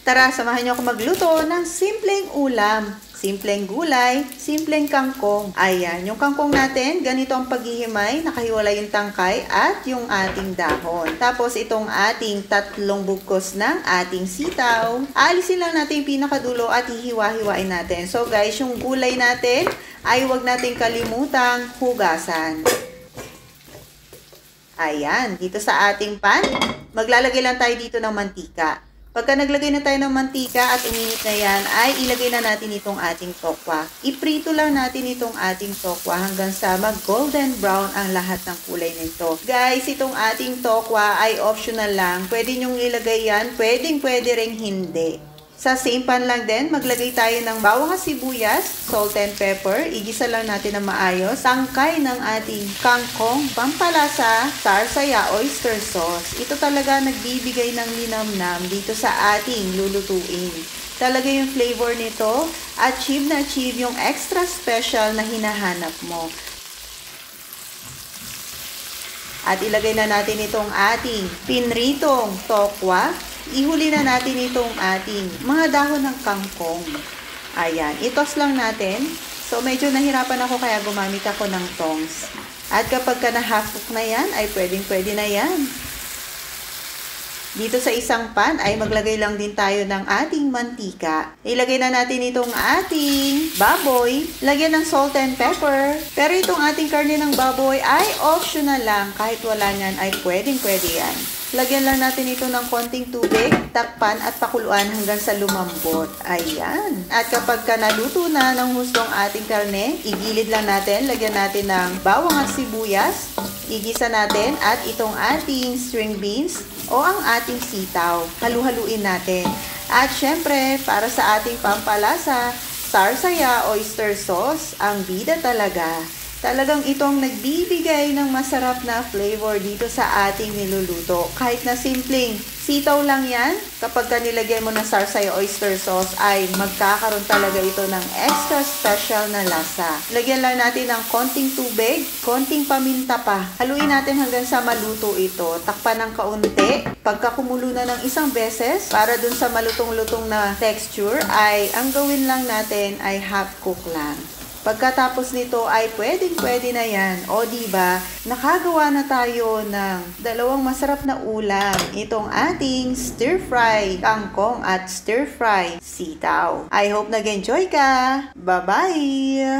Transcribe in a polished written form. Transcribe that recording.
Tara, samahan niyo ako magluto ng simpleng ulam. Simpleng gulay, simpleng kangkong. Ayan, yung kangkong natin, ganito ang paghihimay, nakahiwalay yung tangkay at yung ating dahon. Tapos itong ating 3 bugkos ng ating sitaw. Alisin lang natin yung pinakadulo at hihiwa-hiwain natin. So guys, yung gulay natin ay huwag natin kalimutang hugasan. Ayan, dito sa ating pan, maglalagay lang tayo dito ng mantika. Pagka naglagay na tayo ng mantika at uminit na yan, ay ilagay na natin itong ating tokwa. Iprito lang natin itong ating tokwa hanggang sa mag-golden brown ang lahat ng kulay nito. Guys, itong ating tokwa ay optional lang. Pwede nyong ilagay yan, pwede ring hindi. Sa same pan lang din, maglagay tayo ng bawang at sibuyas, salt and pepper, igisa lang natin na maayos, tangkay ng ating kangkong, pampalasa, sarsaya, oyster sauce. Ito talaga nagbibigay ng linamnam dito sa ating lulutuin. Talaga yung flavor nito, achieve na achieve yung extra special na hinahanap mo. At ilagay na natin itong ating pinritong tokwa. Ihuli na natin itong ating mga dahon ng kangkong. Ayan, itos lang natin. So, medyo nahirapan ako kaya gumamit ako ng tongs. At kapag ka na-half cook na yan, ay pwedeng-pwede na yan. Dito sa isang pan ay maglagay lang din tayo ng ating mantika. Ilagay na natin itong ating baboy. Lagyan ng salt and pepper. Pero itong ating karne ng baboy ay optional lang. Kahit wala nyan ay pwedeng-pwede yan. Lagyan lang natin ito ng konting tubig, takpan at pakuluan hanggang sa lumambot. Ayan. At kapag ka naluto na ng hustong ating karne, igilid lang natin. Lagyan natin ng bawang at sibuyas. Igisa natin at itong ating string beans o ang ating sitaw. Halu-haluin natin. At syempre, para sa ating pampalasa, sarsaya, oyster sauce, ang bida talaga. Talagang itong nagbibigay ng masarap na flavor dito sa ating niluluto. Kahit na simpleng sitaw lang yan, kapag nilagay mo ng sarsaya oyster sauce ay magkakaroon talaga ito ng extra special na lasa. Lagyan lang natin ng konting tubig, konting paminta pa. Haluin natin hanggang sa maluto ito. Takpan ng kaunti. Pagka kumulo na ng isang beses, para dun sa malutong-lutong na texture, ay ang gawin lang natin ay half cook lang. Pagkatapos nito ay pwedeng-pwede na yan. O diba, nakagawa na tayo ng dalawang masarap na ulam. Itong ating stir-fry kangkong at stir-fry sitaw. I hope nag-enjoy ka. Bye-bye!